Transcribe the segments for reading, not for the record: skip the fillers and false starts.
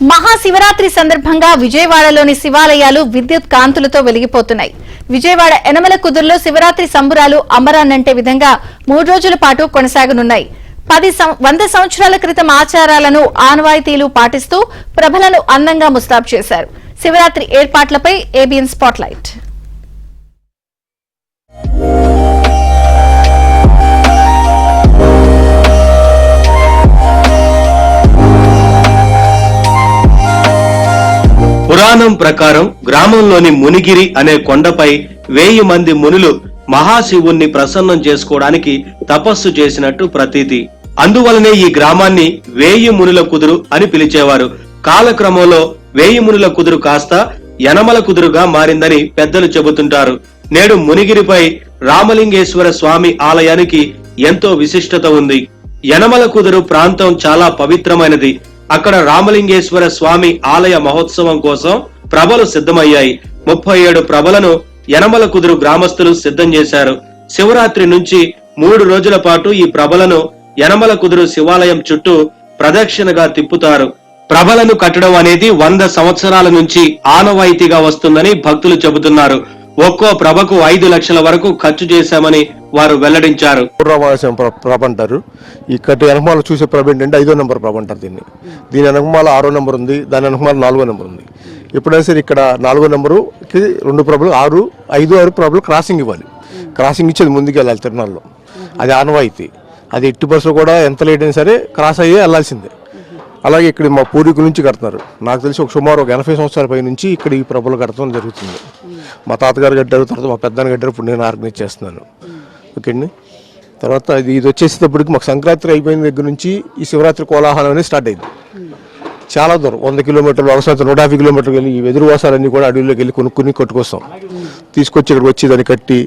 మహాశివరాత్రి సందర్భంగా విజయవాడలోని శివాలయాలు విద్యుత్ కాంతులతో వెలిగిపోతున్నాయి. విజయవాడ యనమల కుదురులో శివరాత్రి సంబురాలు అంబరాన్నంటే విధంగా 3 రోజుల పాటు కొనసాగనున్నాయి. 100 సంవత్సరాల క్రితం ఆచారాలను ఆనవాయితీలు పాటిస్తూ ప్రభలను అందంగా ముస్తాబు చేశారు. శివరాత్రి ఏర్పాట్లపై ఏబిఎన్ స్పాట్లైట్. పురాణం ప్రకారం గ్రామంలోని మునిగిరి అనే కొండపై 1000 మంది మునులు మహాశివుణ్ణి ప్రసన్నం చేసుకోవడానికి తపస్సు చేసినట్టు ప్రతీతి. అందువలనే ఈ గ్రామాన్ని 1000 మునుల కుదురు అని పిలిచేవారు. కాలక్రమంలో 1000 మునుల కుదురు కాస్త యనమల కుదురుగా మారిందని పెద్దలు చెబుతుంటారు. నేడు మునిగిరిపై రామలింగేశ్వర స్వామి ఆలయానికి ఎంతో విశిష్టత ఉంది. యనమల కుదురు ప్రాంతం చాలా పవిత్రమైనది. అక్కడ రామలింగేశ్వర స్వామి ఆలయ మహోత్సవం కోసం ప్రభలు సిద్ధమయ్యాయి. 37 ప్రభలను యనమల కుదురు గ్రామస్తులు సిద్ధం చేశారు. శివరాత్రి నుంచి 3 రోజుల పాటు ఈ ప్రభలను యనమల కుదురు శివాలయం చుట్టూ ప్రదక్షిణగా తిప్పుతారు. ప్రభలను కట్టడం అనేది 100 సంవత్సరాల నుంచి ఆనవాయితీగా వస్తుందని భక్తులు చెబుతున్నారు. ఒక్కో ప్రభకు 5 లక్షల వరకు ఖర్చు చేశామని వారు వెల్లడించారు. ప్రభ అంటారు. ఇక్కడ వెనకమాల చూసే ప్రభ ఏంటంటే 5వ నెంబర్ ప్రభ అంటారు. దీని వెనకమాల 6వ నెంబర్ ఉంది, దాని వెనకమాల 4వ నెంబర్ ఉంది. ఎప్పుడైనా సరే ఇక్కడ 4వ నెంబరుకి 2 ప్రభలు 6, 5, 6 ప్రభలు క్రాసింగ్ ఇవ్వాలి. క్రాసింగ్ ఇచ్చేది ముందుకు వెళ్ళాలి తిరునాళ్ళలో. అది ఆనవాయితీ. అది ఎట్టి బస్సులో కూడా ఎంత లేట్ అయినా సరే క్రాస్ అయ్యే వెళ్ళాల్సిందే. అలాగే ఇక్కడ మా పూర్వీకుల నుంచి కడుతున్నారు. నాకు తెలిసి సుమారు 80 సంవత్సరాల పై నుంచి ఇక్కడ ఈ ప్రభలు కట్టడం జరుగుతుంది. మా తాతగారు కట్టారు, తర్వాత మా పెద్దన్న కట్టారు, ఇప్పుడు నేను ఆర్గనైజ్ చేస్తున్నాను. ఓకే అండి. తర్వాత ఇది వచ్చేసేటప్పటికి మాకు సంక్రాంతి అయిపోయిన దగ్గర నుంచి ఈ శివరాత్రి కోలాహలం అనేది స్టార్ట్ అయింది. చాలా దూరం 100 కిలోమీటర్లు, అవసరం 150 కిలోమీటర్లు వెళ్ళి ఈ వెదురు వాసాలన్నీ కూడా అడవిలోకి వెళ్ళి కొనుక్కుని కొట్టుకొస్తాం. తీసుకొచ్చి ఇక్కడికి వచ్చి దాన్ని కట్టి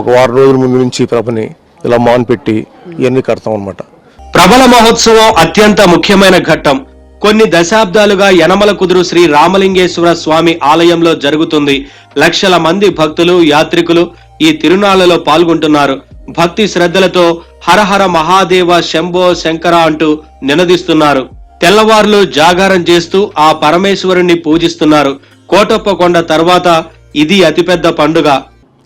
ఒక వారం రోజుల ముందు నుంచి ప్రభని ఇలా మాన్ పెట్టి ఇవన్నీ కడతాం అనమాట. ప్రభల మహోత్సవం అత్యంత ముఖ్యమైన ఘట్టం. కొన్ని దశాబ్దాలుగా యనమల కుదురు శ్రీ రామలింగేశ్వర స్వామి ఆలయంలో జరుగుతుంది. లక్షల మంది భక్తులు, యాత్రికులు ఈ తిరునాళ్లలో పాల్గొంటున్నారు. భక్తి శ్రద్ధలతో హరహర మహాదేవ శంభో శంకర అంటూ నినదిస్తున్నారు. తెల్లవారులు జాగారం చేస్తూ ఆ పరమేశ్వరుణ్ణి పూజిస్తున్నారు. కోటప్ప కొండ తర్వాత ఇది అతిపెద్ద పండుగ.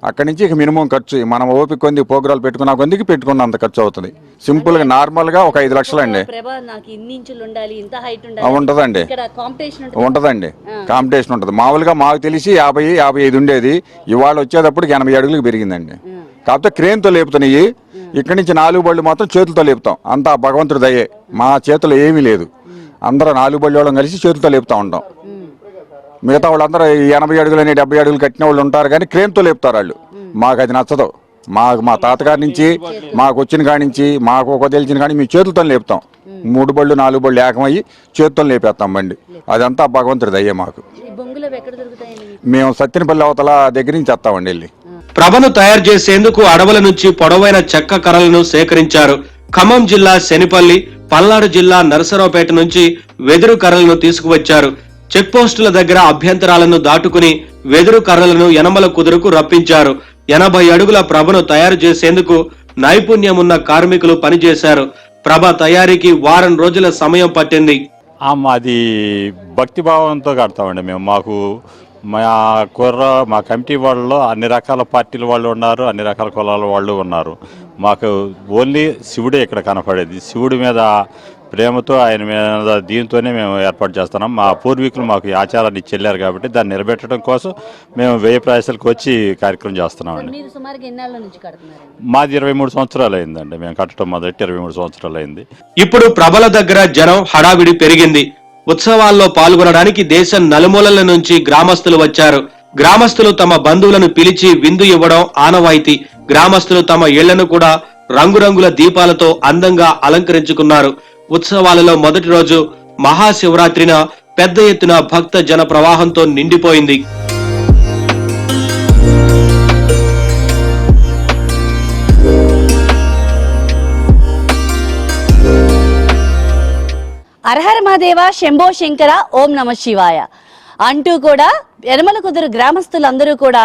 అక్కడి నుంచి ఇక మినిమం ఖర్చు మనం ఓపిక కొంది ప్రోగ్రాలు పెట్టుకున్న కొందికి పెట్టుకున్నంత ఖర్చు అవుతుంది. సింపుల్ గా నార్మల్ గా ఒక 5 లక్షలు అండి ఉంటదండి. ఉంటదండి, కాంపిటీషన్ ఉంటది. మామూలుగా మాకు తెలిసి 50-55 ఉండేది. ఇవాళ వచ్చేటప్పటికి 80 అడుగులకు పెరిగిందండి. కాకపోతే క్రేన్ తో లేపుతున్నాయి. ఇక్కడి నుంచి 4 బళ్ళు మాత్రం చేతులతో లేపుతాం. అంతా భగవంతుడి దయే. మా చేతులు ఏమీ లేదు. అందరూ 4 బళ్ళు వాళ్ళం కలిసి చేతులతో లేపుతా ఉంటాం. మిగతా వాళ్ళందరూ 80 అడుగులని 70 అడుగులు కట్టిన వాళ్ళు ఉంటారు, కానీ క్రేన్తో లేపుతారు వాళ్ళు. మాకు అది నచ్చదు. మా తాతగారి నుంచి మాకు వచ్చిన కాడి నుంచి మాకు ఒక తెలిసిన కానీ మేము చేతులతో లేపుతాం. 3 బళ్ళు 4 బళ్ళు ఏకమయ్యి చేతులతో లేపేస్తాం బండి. అదంతా భగవంతుడి దయ్యే మాకు. మేము సత్యనపల్లి అవతల దగ్గర నుంచి వస్తామండి వెళ్ళి. ప్రభను తయారు చేసేందుకు అడవుల నుంచి పొడవైన చెక్క కర్రలను సేకరించారు. ఖమ్మం జిల్లా శనిపల్లి, పల్నాడు జిల్లా నరసరావుపేట నుంచి వెదురు కర్రలను తీసుకువచ్చారు. చెక్ పోస్టుల దగ్గర అభ్యంతరాలను దాటుకుని వెదురు కర్రలను యనమల కుదురుకు రప్పించారు. 80 అడుగుల ప్రభను తయారు చేసేందుకు నైపుణ్యమున్న కార్మికులు పనిచేశారు. ప్రభ తయారీకి 1 వారం రోజుల సమయం పట్టింది. అది భక్తిభావంతో కడతామండి మేము. మాకు మా కమిటీ వాళ్ళలో అన్ని రకాల పార్టీల వాళ్ళు ఉన్నారు, అన్ని రకాల కులాల వాళ్ళు ఉన్నారు. మాకు ఓన్లీ శివుడే ఇక్కడ కనపడేది. శివుడి మీద ప్రేమతో, ఆయన మీద దీంతోనే మేము ఏర్పాటు చేస్తున్నాం. మా పూర్వీకులు మాకు ఈ ఆచారాన్ని ఇచ్చెళ్ళారు కాబట్టి దాన్ని నిలబెట్టడం కోసం మేము 1000 ప్రయాసాలకు వచ్చి కార్యక్రమం చేస్తున్నామండి. మాది 23 సంవత్సరాలు అయిందండి. మేము కట్టడం మొదటి 23 సంవత్సరాలు అయింది. ఇప్పుడు ప్రభల దగ్గర జనం హడావిడి పెరిగింది. ఉత్సవాల్లో పాల్గొనడానికి దేశం నలుమూలల నుంచి గ్రామస్తులు వచ్చారు. గ్రామస్తులు తమ బంధువులను పిలిచి విందు ఇవ్వడం ఆనవాయితీ. గ్రామస్తులు తమ ఇళ్లను కూడా రంగురంగుల దీపాలతో అందంగా అలంకరించుకున్నారు. ఉత్సవాలలో మొదటి రోజు మహాశివరాత్రిన పెద్ద ఎత్తున భక్త జన ప్రవాహంతో నిండిపోయింది. హరహర మహాదేవ శంభో శంకర ఓం నమ శివాయ అంటూ కూడా యనమల కుదురు గ్రామస్తులందరూ కూడా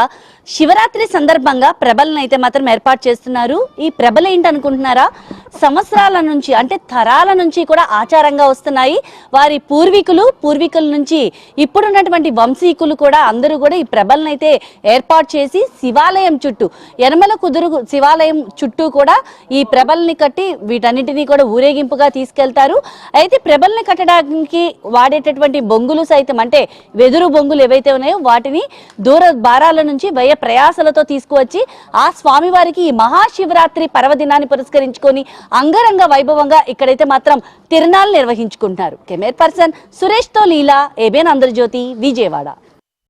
శివరాత్రి సందర్భంగా ప్రభలను అయితే మాత్రం ఏర్పాటు చేస్తున్నారు. ఈ ప్రభలు ఏంటనుకుంటున్నారా? సంవత్సరాల నుంచి అంటే తరాల నుంచి కూడా ఆచారంగా వస్తున్నాయి. వారి పూర్వీకుల నుంచి ఇప్పుడున్నటువంటి వంశీకులు కూడా అందరూ కూడా ఈ ప్రభలను అయితే ఏర్పాటు చేసి శివాలయం చుట్టూ యనమల కుదురు శివాలయం చుట్టూ కూడా ఈ ప్రభల్ని కట్టి వీటన్నిటినీ కూడా ఊరేగింపుగా తీసుకెళ్తారు. అయితే ప్రభల్ని కట్టడానికి వాడేటటువంటి బొంగులు సైతం అంటే వెదురు బొంగులు ఏవైతే ఉన్నాయో వాటిని దూర భారాల నుంచి వ్యయ ప్రయాసలతో తీసుకువచ్చి ఆ స్వామివారికి ఈ మహాశివరాత్రి పర్వదినాన్ని పురస్కరించుకొని అంగరంగ వైభవంగా ఇక్కడైతే మాత్రం తిరునాళ్ళు నిర్వహించుకుంటున్నారు. కెమెరా పర్సన్ సురేష్ తో లీలా, ఏబిఎన్ ఆంధ్రజ్యోతి, విజయవాడ.